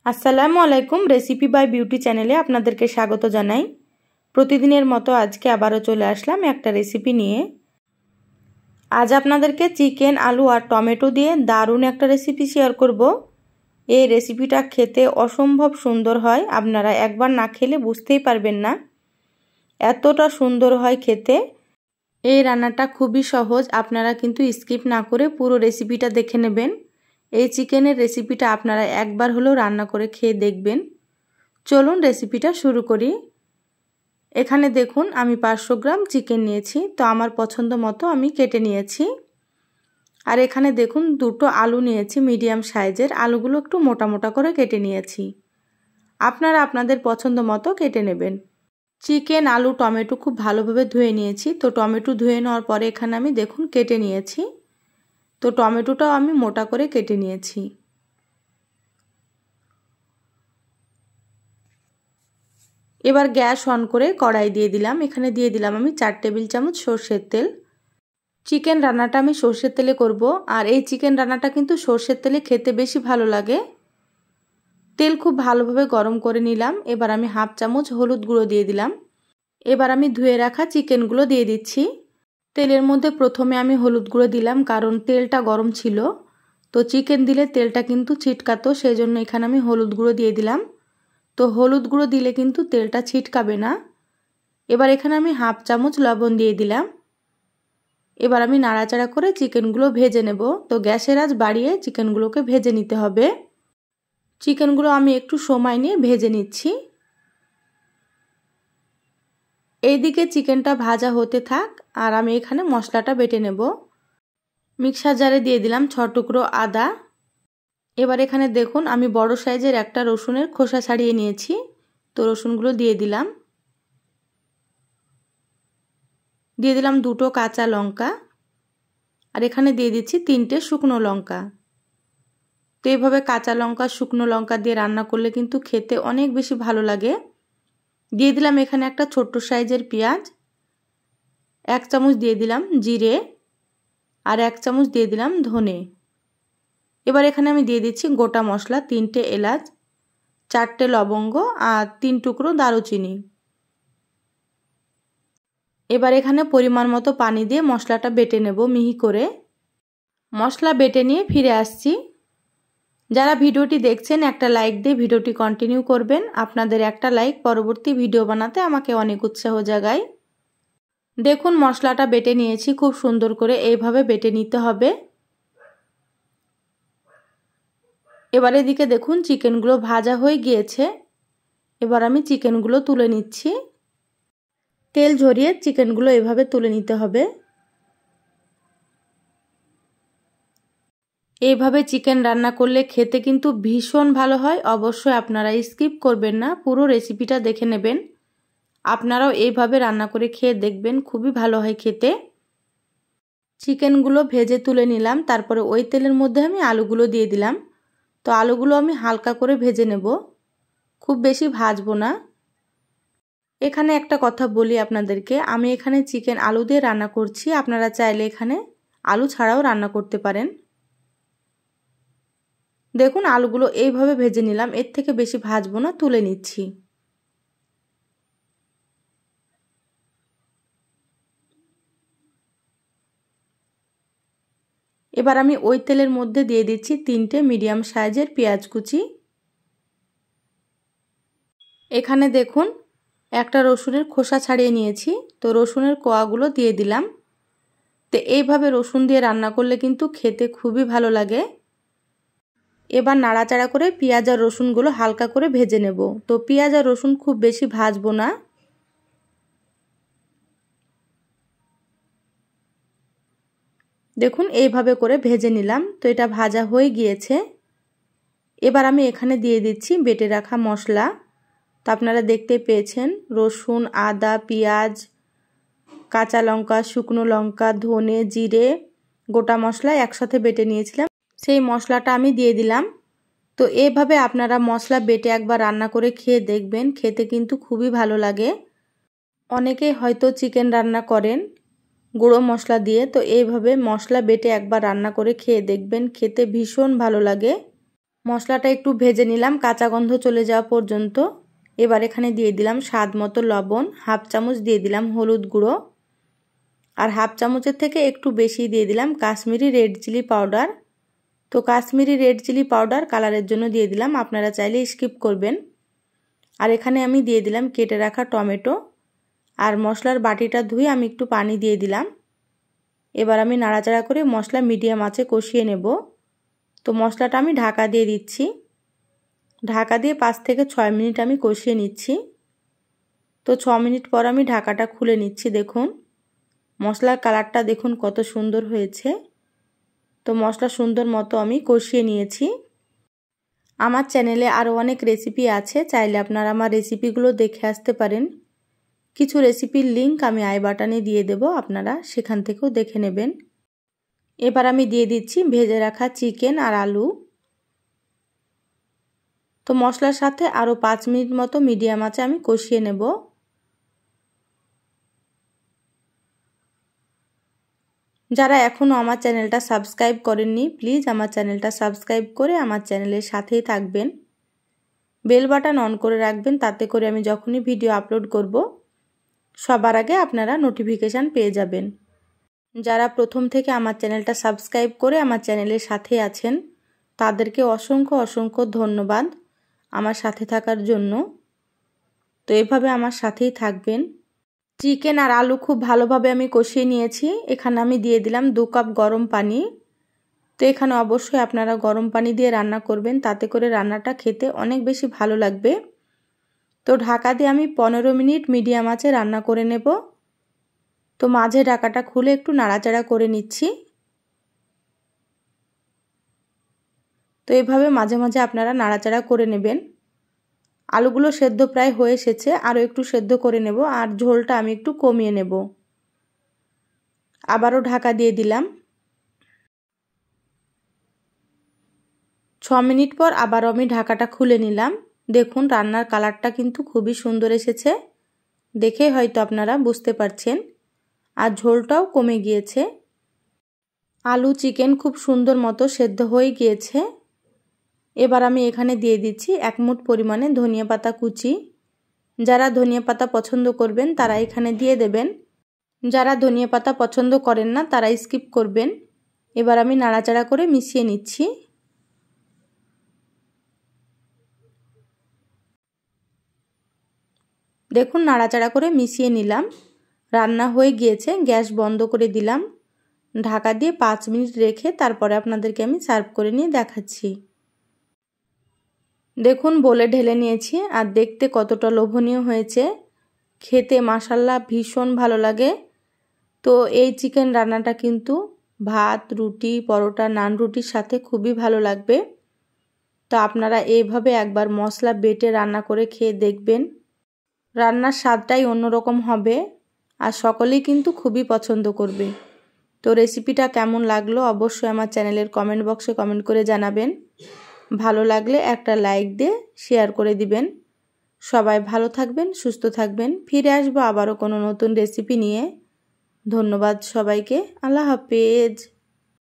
আসসালামু আলাইকুম। Recipe by beauty চ্যানেলে আপনাদেরকে স্বাগত জানাই। প্রতিদিনের মতো আজকে আবারও চলে আসলাম একটা রেসিপি নিয়ে। আজ আপনাদেরকে চিকেন, আলু আর টমেটো দিয়ে দারুণ একটা রেসিপি শেয়ার করব। এই রেসিপিটা খেতে অসম্ভব সুন্দর হয়, আপনারা একবার না খেলে বুঝতেই পারবেন না, এতটা সুন্দর হয় খেতে। এই রান্নাটা খুবই সহজ, আপনারা কিন্তু স্কিপ না করে পুরো রেসিপিটা দেখে নেবেন। এই চিকেনের রেসিপিটা আপনারা একবার হলেও রান্না করে খেয়ে দেখবেন। চলুন রেসিপিটা শুরু করি। এখানে দেখুন আমি 500 গ্রাম চিকেন নিয়েছি, তো আমার পছন্দ মতো আমি কেটে নিয়েছি। আর এখানে দেখুন দুটো আলু নিয়েছি মিডিয়াম সাইজের, আলুগুলো একটু মোটা মোটা করে কেটে নিয়েছি। আপনারা আপনাদের পছন্দ মতো কেটে নেবেন। চিকেন, আলু, টমেটো খুব ভালোভাবে ধুয়ে নিয়েছি। তো টমেটো ধুয়ে নেওয়ার পরে এখানে আমি দেখুন কেটে নিয়েছি। তো টমেটোটাও আমি মোটা করে কেটে নিয়েছি। এবার গ্যাস অন করে কড়াই দিয়ে দিলাম। এখানে দিয়ে দিলাম আমি 4 টেবিল চামচ সরষের তেল। চিকেন রান্নাটা আমি সরষের তেলে করব, আর এই চিকেন রান্নাটা কিন্তু সরষের তেলে খেতে বেশি ভালো লাগে। তেল খুব ভালোভাবে গরম করে নিলাম। এবার আমি হাফ চামচ হলুদ গুঁড়ো দিয়ে দিলাম। এবার আমি ধুয়ে রাখা চিকেনগুলো দিয়ে দিচ্ছি। তেলের মধ্যে প্রথমে আমি হলুদ গুঁড়ো দিলাম, কারণ তেলটা গরম ছিল। তো চিকেন দিলে তেলটা কিন্তু ছিটকাতো, সেই জন্য এখানে আমি হলুদ গুঁড়ো দিয়ে দিলাম। তো হলুদ গুঁড়ো দিলে কিন্তু তেলটা ছিটকাবে না। এবার এখানে আমি হাফ চামচ লবণ দিয়ে দিলাম। এবার আমি নাড়াচাড়া করে চিকেনগুলো ভেজে নেব। তো গ্যাসের আঁচ বাড়িয়ে চিকেনগুলোকে ভেজে নিতে হবে। চিকেনগুলো আমি একটু সময় নিয়ে ভেজে নিচ্ছি। এইদিকে চিকেনটা ভাজা হতে থাক, আর আমি এখানে মশলাটা বেটে নেব। মিক্সার জারে দিয়ে দিলাম 6 টুকরো আদা। এবার এখানে দেখুন আমি বড় সাইজের একটা রসুনের খোসা ছাড়িয়ে নিয়েছি। তো রসুনগুলো দিয়ে দিলাম। দিয়ে দিলাম দুটো কাঁচা লঙ্কা, আর এখানে দিয়ে দিচ্ছি 3টে শুকনো লঙ্কা। তো এইভাবে কাঁচা লঙ্কা, শুকনো লঙ্কা দিয়ে রান্না করলে কিন্তু খেতে অনেক বেশি ভালো লাগে। দিয়ে দিলাম এখানে একটা ছোট্ট সাইজের পেঁয়াজ। 1 চামচ দিয়ে দিলাম জিরে, আর 1 চামচ দিয়ে দিলাম ধনে। এবার এখানে আমি দিয়ে দিচ্ছি গোটা মশলা, 3টে এলাচ, 4টে লবঙ্গ আর 3 টুকরো দারুচিনি। এবার এখানে পরিমাণ মতো পানি দিয়ে মশলাটা বেটে নেব মিহি করে। মশলা বেটে নিয়ে ফিরে আসছি। যারা ভিডিওটি দেখছেন একটা লাইক দিয়ে ভিডিওটি কন্টিনিউ করবেন। আপনাদের একটা লাইক পরবর্তী ভিডিও বানাতে আমাকে অনেক উৎসাহ জাগায়। দেখুন মশলাটা বেটে নিয়েছি, খুব সুন্দর করে এইভাবে বেটে নিতে হবে। এবার এদিকে দেখুন চিকেনগুলো ভাজা হয়ে গিয়েছে। এবার আমি চিকেনগুলো তুলে নিচ্ছি। তেল ঝরিয়ে চিকেনগুলো এভাবে তুলে নিতে হবে। এইভাবে চিকেন রান্না করলে খেতে কিন্তু ভীষণ ভালো হয়। অবশ্যই আপনারা স্কিপ করবেন না, পুরো রেসিপিটা দেখে নেবেন। আপনারাও এইভাবে রান্না করে খেয়ে দেখবেন, খুবই ভালো হয় খেতে। চিকেনগুলো ভেজে তুলে নিলাম। তারপরে ওই তেলের মধ্যে আমি আলুগুলো দিয়ে দিলাম। তো আলুগুলো আমি হালকা করে ভেজে নেব, খুব বেশি ভাজবো না। এখানে একটা কথা বলি আপনাদেরকে, আমি এখানে চিকেন আলু দিয়ে রান্না করছি। আপনারা চাইলে এখানে আলু ছাড়াও রান্না করতে পারেন। দেখুন আলুগুলো এইভাবে ভেজে নিলাম, এর থেকে বেশি ভাজবো না, তুলে নিচ্ছি। এবার আমি ওই তেলের মধ্যে দিয়ে দিচ্ছি 3টে মিডিয়াম সাইজের পেঁয়াজ কুচি। এখানে দেখুন একটা রসুনের খোসা ছাড়িয়ে নিয়েছি। তো রসুনের কোয়াগুলো দিয়ে দিলাম। তো এইভাবে রসুন দিয়ে রান্না করলে কিন্তু খেতে খুবই ভালো লাগে। এবার নাড়াচাড়া করে পেঁয়াজ আর রসুনগুলো হালকা করে ভেজে নেব। তো পেঁয়াজ আর রসুন খুব বেশি ভাজবো না। দেখুন এইভাবে করে ভেজে নিলাম। তো এটা ভাজা হয়ে গিয়েছে। এবার আমি এখানে দিয়ে দিচ্ছি বেটে রাখা মশলা। তো আপনারা দেখতে পেয়েছেন রসুন, আদা, পেঁয়াজ, কাঁচা লঙ্কা, শুকনো লঙ্কা, ধনে, জিরে, গোটা মশলা একসাথে বেটে নিয়েছিলাম, সেই মশলাটা আমি দিয়ে দিলাম। তো এইভাবে আপনারা মশলা বেটে একবার রান্না করে খেয়ে দেখবেন, খেতে কিন্তু খুবই ভালো লাগে। অনেকেই হয়তো চিকেন রান্না করেন গুঁড়ো মশলা দিয়ে, তো এইভাবে মশলা বেটে একবার রান্না করে খেয়ে দেখবেন, খেতে ভীষণ ভালো লাগে। মশলাটা একটু ভেজে নিলাম কাঁচা গন্ধ চলে যাওয়া পর্যন্ত। এবার এখানে দিয়ে দিলাম স্বাদ মতো লবণ, হাফ চামচ দিয়ে দিলাম হলুদ গুঁড়ো, আর হাফ চামচের থেকে একটু বেশি দিয়ে দিলাম কাশ্মীরি রেড চিলি পাউডার। তো কাশ্মীরি রেড চিলি পাউডার কালারের জন্য দিয়ে দিলাম, আপনারা চাইলে স্কিপ করবেন। আর এখানে আমি দিয়ে দিলাম কেটে রাখা টমেটো, আর মশলার বাটিটা ধুয়ে আমি একটু পানি দিয়ে দিলাম। এবার আমি নাড়াচাড়া করে মশলা মিডিয়াম আঁচে কষিয়ে নেব। তো মশলাটা আমি ঢাকা দিয়ে দিচ্ছি। ঢাকা দিয়ে 5 থেকে 6 মিনিট আমি কষিয়ে নিচ্ছি। তো 6 মিনিট পর আমি ঢাকাটা খুলে নিচ্ছি। দেখুন মশলার কালারটা দেখুন কত সুন্দর হয়েছে। তো মশলা সুন্দর মতো আমি কষিয়ে নিয়েছি। আমার চ্যানেলে আরও অনেক রেসিপি আছে, চাইলে আপনারা আমার রেসিপিগুলো দেখে আসতে পারেন। কিছু রেসিপির লিংক আমি আই বাটনে দিয়ে দেব, আপনারা সেখান থেকেও দেখে নেবেন। এবার আমি দিয়ে দিচ্ছি ভেজে রাখা চিকেন আর আলু। তো মশলার সাথে আরও 5 মিনিট মতো মিডিয়াম আঁচে আমি কষিয়ে নেব। যারা এখনও আমার চ্যানেলটা সাবস্ক্রাইব করেননি, প্লিজ আমার চ্যানেলটা সাবস্ক্রাইব করে আমার চ্যানেলের সাথেই থাকবেন। বেল বাটন অন করে রাখবেন, তাতে করে আমি যখনই ভিডিও আপলোড করব সবার আগে আপনারা নোটিফিকেশান পেয়ে যাবেন। যারা প্রথম থেকে আমার চ্যানেলটা সাবস্ক্রাইব করে আমার চ্যানেলের সাথে আছেন তাদেরকে অসংখ্য অসংখ্য ধন্যবাদ আমার সাথে থাকার জন্য। তো এভাবে আমার সাথেই থাকবেন। চিকেন আর আলু খুব ভালোভাবে আমি কষিয়ে নিয়েছি। এখানে আমি দিয়ে দিলাম 2 কাপ গরম পানি। তো এখানে অবশ্যই আপনারা গরম পানি দিয়ে রান্না করবেন, তাতে করে রান্নাটা খেতে অনেক বেশি ভালো লাগবে। তো ঢাকা দিয়ে আমি 15 মিনিট মিডিয়াম আঁচে রান্না করে নেব। তো মাঝে ঢাকাটা খুলে একটু নাড়াচাড়া করে নিচ্ছি। তো এভাবে মাঝে মাঝে আপনারা নাড়াচাড়া করে নেবেন। আলুগুলো সেদ্ধ প্রায় হয়ে এসেছে, আরও একটু সেদ্ধ করে নেব, আর ঝোলটা আমি একটু কমিয়ে নেব। আবারও ঢাকা দিয়ে দিলাম। 6 মিনিট পর আবারও আমি ঢাকাটা খুলে নিলাম। দেখুন রান্নার কালারটা কিন্তু খুবই সুন্দর এসেছে, দেখে হয়তো আপনারা বুঝতে পারছেন। আর ঝোলটাও কমে গিয়েছে। আলু চিকেন খুব সুন্দর মতো সেদ্ধ হয়ে গিয়েছে। এবার আমি এখানে দিয়ে দিচ্ছি 1 মুঠ পরিমাণে ধনিয়া পাতা কুচি। যারা ধনিয়া পাতা পছন্দ করবেন তারা এখানে দিয়ে দেবেন, যারা ধনিয়া পাতা পছন্দ করেন না তারা স্কিপ করবেন। এবার আমি নাড়াচাড়া করে মিশিয়ে নিচ্ছি। দেখুন নাড়াচাড়া করে মিশিয়ে নিলাম। রান্না হয়ে গিয়েছে, গ্যাস বন্ধ করে দিলাম। ঢাকা দিয়ে 5 মিনিট রেখে তারপরে আপনাদেরকে আমি সার্ভ করে নিয়ে দেখাচ্ছি। দেখুন বলে ঢেলে নিয়েছি, আর দেখতে কতটা লোভনীয় হয়েছে, খেতে মাশাআল্লাহ ভীষণ ভালো লাগে। তো এই চিকেন রান্নাটা কিন্তু ভাত, রুটি, পরোটা, নান রুটির সাথে খুবই ভালো লাগবে। তো আপনারা এইভাবে একবার মশলা বেটে রান্না করে খেয়ে দেখবেন, রান্নার স্বাদটাই অন্যরকম হবে, আর সকলেই কিন্তু খুবই পছন্দ করবে। তো রেসিপিটা কেমন লাগলো অবশ্যই আমার চ্যানেলের কমেন্ট বক্সে কমেন্ট করে জানাবেন। ভালো লাগলে একটা লাইক দিয়ে শেয়ার করে দিবেন। সবাই ভালো থাকবেন, সুস্থ থাকবেন। ফিরে আসবো আবারও কোনো নতুন রেসিপি নিয়ে। ধন্যবাদ সবাইকে। আল্লাহ হাফেজ।